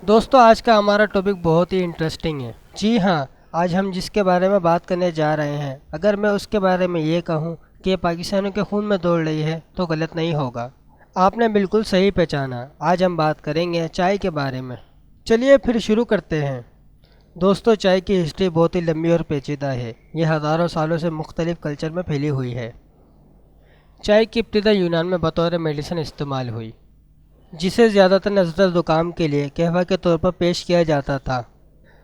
दोस्तों आज का हमारा टॉपिक बहुत ही इंटरेस्टिंग है। जी हाँ, आज हम जिसके बारे में बात करने जा रहे हैं, अगर मैं उसके बारे में ये कहूँ कि ये पाकिस्तानियों के खून में दौड़ रही है तो गलत नहीं होगा। आपने बिल्कुल सही पहचाना। आज हम बात करेंगे चाय के बारे में। चलिए फिर शुरू करते हैं। दोस्तों चाय की हिस्ट्री बहुत ही लंबी और पेचीदा है। ये हज़ारों सालों से मुख्तलिफ कल्चर में फैली हुई है। चाय की इब्तिदा यूनान में बतौर मेडिसिन इस्तेमाल हुई, जिसे ज़्यादातर नज़र ज़ुकाम के लिए कहवा के तौर पर पेश किया जाता था।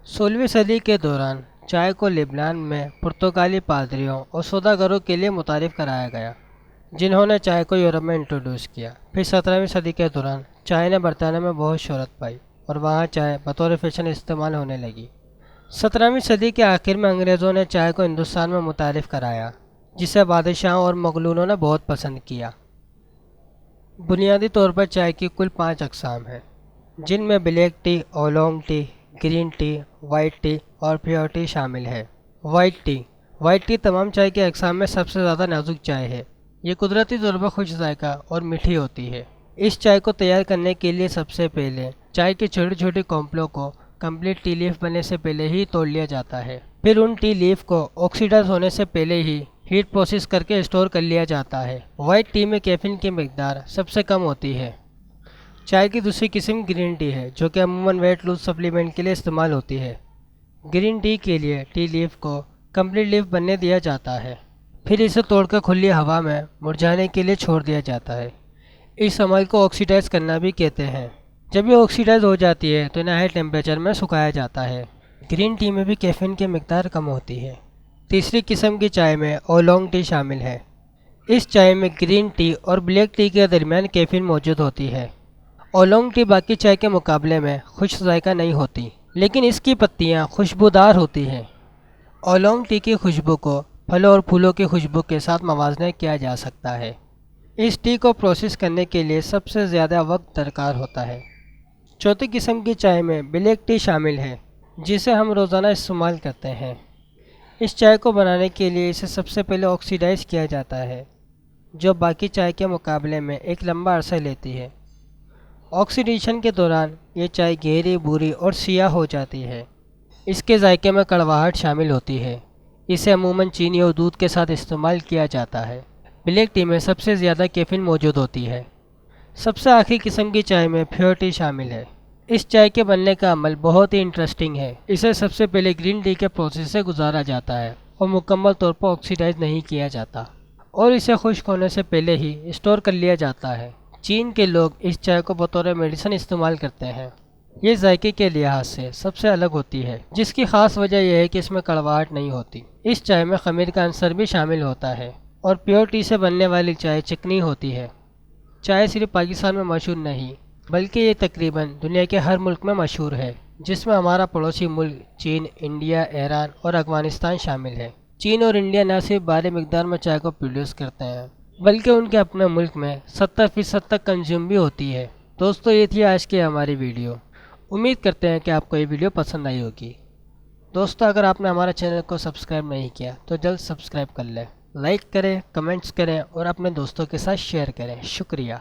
16वीं सदी के दौरान चाय को लेबनान में पुर्तगाली पादरियों और सौदागरों के लिए मुतारिफ़ कराया गया, जिन्होंने चाय को यूरोप में इंट्रोड्यूस किया। फिर 17वीं सदी के दौरान चाय ने बरतानिया में बहुत शोहरत पाई और वहाँ चाय बतौर फैशन इस्तेमाल होने लगी। 17वीं सदी के आखिर में अंग्रेज़ों ने चाय को हिंदुस्तान में मुतारिफ़ कराया, जिसे बादशाहों और मुग़लों ने बहुत पसंद किया। बुनियादी तौर पर चाय की कुल 5 अक़साम हैं, जिनमें black T, oolong tea, green tea, white T और प्योर टी शामिल है। वाइट टी तमाम चाय के अक़साम में सबसे ज़्यादा नाजुक चाय है। ये कुदरती तौर पर खुश जायका और मीठी होती है। इस चाय को तैयार करने के लिए सबसे पहले चाय की छोटी छोटी कॉम्प्लों को कंप्लीट टी लीफ बनने से पहले ही तोड़ लिया जाता है। फिर उन टी लीफ को ऑक्सीडाइज होने से पहले ही हीट प्रोसेस करके स्टोर कर लिया जाता है। वाइट टी में कैफीन की मिकदार सबसे कम होती है। चाय की दूसरी किस्म ग्रीन टी है, जो कि अमूमन वेट लूज सप्लीमेंट के लिए इस्तेमाल होती है। ग्रीन टी के लिए टी लीफ को कंप्लीट लीफ बनने दिया जाता है, फिर इसे तोड़कर खुली हवा में मुरझाने के लिए छोड़ दिया जाता है। इस अमल को ऑक्सीडाइज करना भी कहते हैं। जब ये ऑक्सीडाइज हो जाती है तो इन्हें हाई टेम्परेचर में सुखाया जाता है। ग्रीन टी में भी कैफीन की मिकदार कम होती है। तीसरी किस्म की चाय में ओलोंग टी शामिल है। इस चाय में ग्रीन टी और ब्लैक टी के दरमियान कैफीन मौजूद होती है। ओलोंग टी बाकी चाय के मुकाबले में खुश्क जायका नहीं होती, लेकिन इसकी पत्तियां खुशबूदार होती हैं। ओलोंग टी की खुशबू को फलों और फूलों की खुशबू के साथ मवाजना किया जा सकता है। इस टी को प्रोसेस करने के लिए सबसे ज़्यादा वक्त दरकार होता है। चौथी किस्म की चाय में ब्लैक टी शामिल है, जिसे हम रोज़ाना इस्तेमाल करते हैं। इस चाय को बनाने के लिए इसे सबसे पहले ऑक्सीडाइज किया जाता है, जो बाकी चाय के मुकाबले में एक लंबा अरसा लेती है। ऑक्सीडेशन के दौरान ये चाय गहरी, भूरी और सियाह हो जाती है। इसके जायके में कड़वाहट शामिल होती है। इसे अमूमन चीनी और दूध के साथ इस्तेमाल किया जाता है। ब्लैक टी में सबसे ज़्यादा कैफीन मौजूद होती है। सबसे आखिरी किस्म की चाय में प्योर टी शामिल है। इस चाय के बनने का अमल बहुत ही इंटरेस्टिंग है। इसे सबसे पहले ग्रीन टी के प्रोसेस से गुजारा जाता है और मुकम्मल तौर पर ऑक्सीडाइज नहीं किया जाता, और इसे खुश्क होने से पहले ही स्टोर कर लिया जाता है। चीन के लोग इस चाय को बतौर मेडिसिन इस्तेमाल करते हैं। ये जायके के लिहाज से सबसे अलग होती है, जिसकी ख़ास वजह यह है कि इसमें कड़वाहट नहीं होती। इस चाय में खमीर का अंसर भी शामिल होता है और प्योर टी से बनने वाली चाय चिकनी होती है। चाय सिर्फ पाकिस्तान में मशहूर नहीं, बल्कि ये तकरीबन दुनिया के हर मुल्क में मशहूर है, जिसमें हमारा पड़ोसी मुल्क चीन, इंडिया, ईरान और अफ़गानिस्तान शामिल है। चीन और इंडिया न सिर्फ भारी मिकदार में चाय को प्रोड्यूस करते हैं, बल्कि उनके अपने मुल्क में 70% तक कंज्यूम भी होती है। दोस्तों ये थी आज की हमारी वीडियो। उम्मीद करते हैं कि आपको ये वीडियो पसंद आई होगी। दोस्तों अगर आपने हमारे चैनल को सब्सक्राइब नहीं किया तो जल्द सब्सक्राइब कर लें, लाइक करें, कमेंट्स करें और अपने दोस्तों के साथ शेयर करें। शुक्रिया।